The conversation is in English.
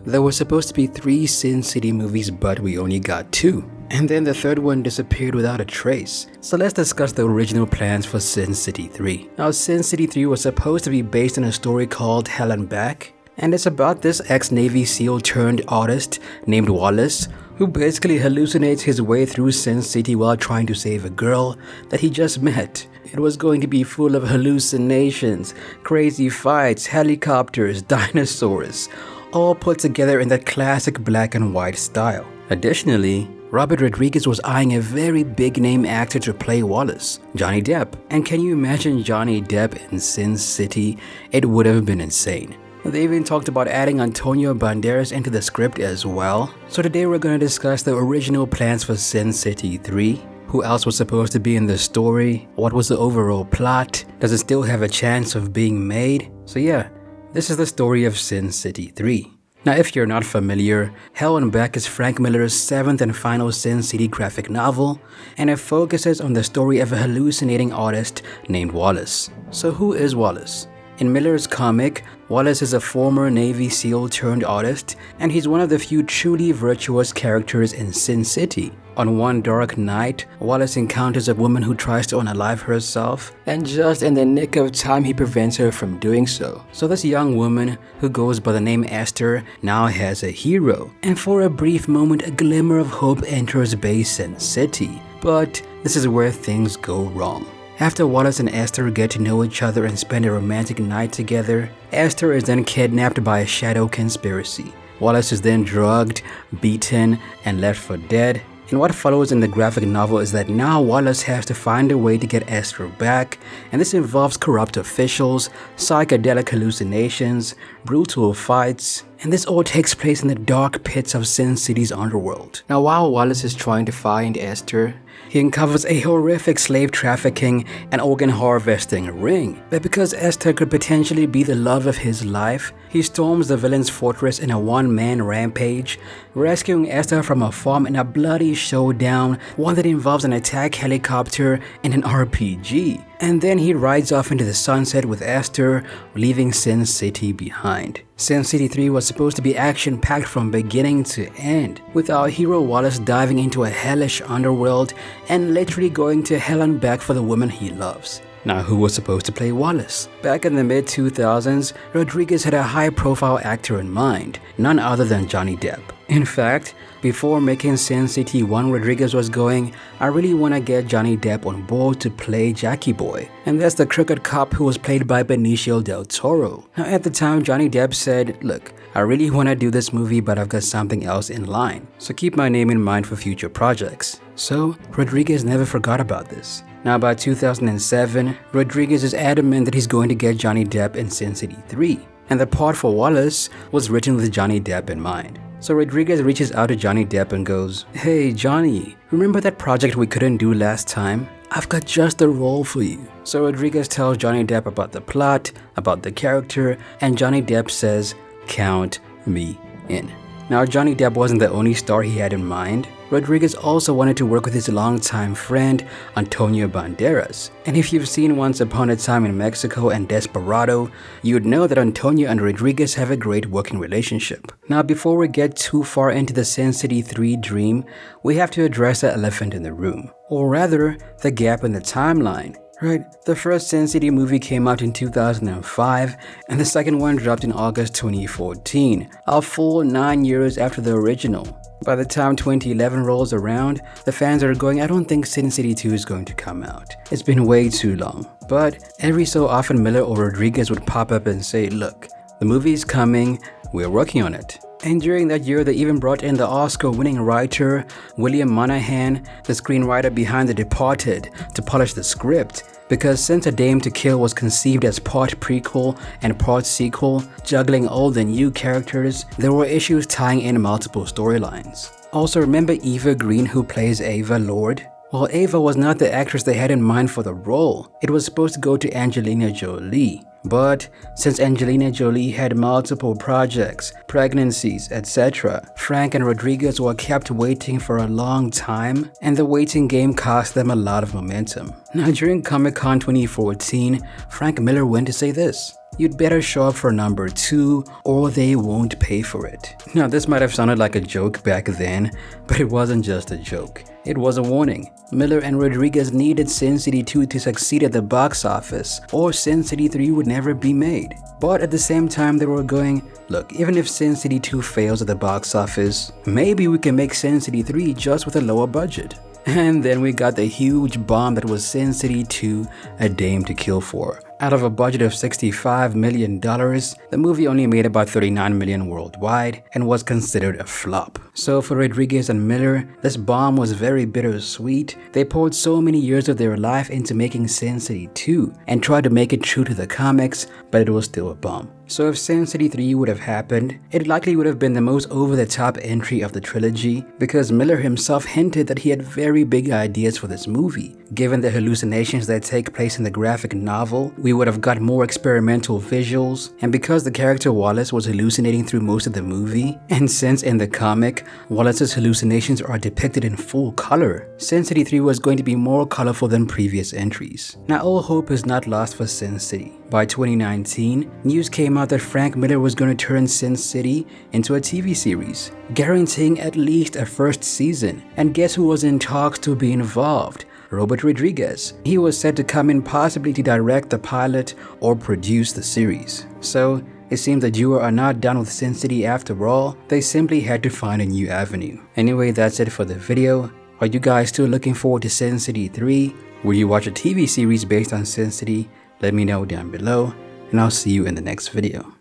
There were supposed to be 3 Sin City movies, but we only got 2. And then the third one disappeared without a trace. So let's discuss the original plans for Sin City 3. Now, Sin City 3 was supposed to be based on a story called Hell and Back, and it's about this ex-Navy SEAL turned artist named Wallace, who basically hallucinates his way through Sin City while trying to save a girl that he just met. It was going to be full of hallucinations, crazy fights, helicopters, dinosaurs, all put together in that classic black and white style. Additionally, Robert Rodriguez was eyeing a very big name actor to play Wallace, Johnny Depp. And can you imagine Johnny Depp in Sin City? It would have been insane. They even talked about adding Antonio Banderas into the script as well. So today we're going to discuss the original plans for Sin City 3. Who else was supposed to be in the story? What was the overall plot? Does it still have a chance of being made? So yeah, this is the story of Sin City 3. Now, if you're not familiar, Hell and Back is Frank Miller's 7th and final Sin City graphic novel, and it focuses on the story of a hallucinating artist named Wallace. So who is Wallace? In Miller's comic, Wallace is a former Navy SEAL turned artist, and he's one of the few truly virtuous characters in Sin City. On one dark night, Wallace encounters a woman who tries to unalive herself, and just in the nick of time he prevents her from doing so. So this young woman, who goes by the name Esther, now has a hero, and for a brief moment a glimmer of hope enters Bay Sin City. But this is where things go wrong. After Wallace and Esther get to know each other and spend a romantic night together, Esther is then kidnapped by a shadow conspiracy. Wallace is then drugged, beaten, and left for dead. And what follows in the graphic novel is that now Wallace has to find a way to get Esther back, and this involves corrupt officials, psychedelic hallucinations, brutal fights, and this all takes place in the dark pits of Sin City's underworld. Now, while Wallace is trying to find Esther, he uncovers a horrific slave trafficking and organ harvesting ring. But because Esther could potentially be the love of his life, he storms the villain's fortress in a one-man rampage, rescuing Esther from a farm in a bloody showdown, one that involves an attack helicopter and an RPG. And then he rides off into the sunset with Esther, leaving Sin City behind. Sin City 3 was supposed to be action-packed from beginning to end, with our hero Wallace diving into a hellish underworld and literally going to hell and back for the woman he loves. Now, who was supposed to play Wallace? Back in the mid-2000s, Rodriguez had a high-profile actor in mind, none other than Johnny Depp. In fact, before making Sin City 1, Rodriguez was going, I really want to get Johnny Depp on board to play Jackie Boy. And that's the crooked cop who was played by Benicio del Toro. Now, at the time, Johnny Depp said, look, I really want to do this movie, but I've got something else in line. So keep my name in mind for future projects. So, Rodriguez never forgot about this. Now, by 2007, Rodriguez is adamant that he's going to get Johnny Depp in Sin City 3. And the part for Wallace was written with Johnny Depp in mind. So Rodriguez reaches out to Johnny Depp and goes, hey Johnny, remember that project we couldn't do last time? I've got just the role for you. So Rodriguez tells Johnny Depp about the plot, about the character, and Johnny Depp says, count me in. Now, Johnny Depp wasn't the only star he had in mind. Rodriguez also wanted to work with his longtime friend, Antonio Banderas. And if you've seen Once Upon a Time in Mexico and Desperado, you'd know that Antonio and Rodriguez have a great working relationship. Now, before we get too far into the Sin City 3 dream, we have to address the elephant in the room. Or rather, the gap in the timeline. Right, the first Sin City movie came out in 2005, and the second one dropped in August 2014, a full 9 years after the original. By the time 2011 rolls around, the fans are going, I don't think Sin City 2 is going to come out. It's been way too long. But every so often Miller or Rodriguez would pop up and say, look, the movie is coming, we're working on it. And during that year, they even brought in the Oscar-winning writer, William Monahan, the screenwriter behind The Departed, to polish the script. Because since A Dame to Kill was conceived as part prequel and part sequel, juggling old and new characters, there were issues tying in multiple storylines. Also, remember Eva Green, who plays Ava Lord? Well, Ava was not the actress they had in mind for the role. It was supposed to go to Angelina Jolie. But since Angelina Jolie had multiple projects, pregnancies, etc., Frank and Rodriguez were kept waiting for a long time, and the waiting game cost them a lot of momentum. Now, during Comic-Con 2014, Frank Miller went to say this. you'd better show up for number 2 or they won't pay for it. Now this might have sounded like a joke back then, but it wasn't just a joke. It was a warning. Miller and Rodriguez needed Sin City 2 to succeed at the box office, or Sin City 3 would never be made. But at the same time they were going, look, even if Sin City 2 fails at the box office, maybe we can make Sin City 3 just with a lower budget. And then we got the huge bomb that was Sin City 2: A Dame to Kill For. Out of a budget of $65 million, the movie only made about $39 million worldwide and was considered a flop. So for Rodriguez and Miller, this bomb was very bittersweet. They poured so many years of their life into making Sin City 2 and tried to make it true to the comics, but it was still a bomb. So if Sin City 3 would have happened, it likely would have been the most over-the-top entry of the trilogy, because Miller himself hinted that he had very big ideas for this movie. Given the hallucinations that take place in the graphic novel, we would have got more experimental visuals, and because the character Wallace was hallucinating through most of the movie, and since in the comic, Wallace's hallucinations are depicted in full color, Sin City 3 was going to be more colorful than previous entries. Now all hope is not lost for Sin City. By 2019, news came out that Frank Miller was going to turn Sin City into a TV series, guaranteeing at least a first season. And guess who was in talks to be involved? Robert Rodriguez. He was said to come in possibly to direct the pilot or produce the series. So it seems the duo are not done with Sin City after all. They simply had to find a new avenue. Anyway, that's it for the video. Are you guys still looking forward to Sin City 3? Will you watch a TV series based on Sin City? Let me know down below, and I'll see you in the next video.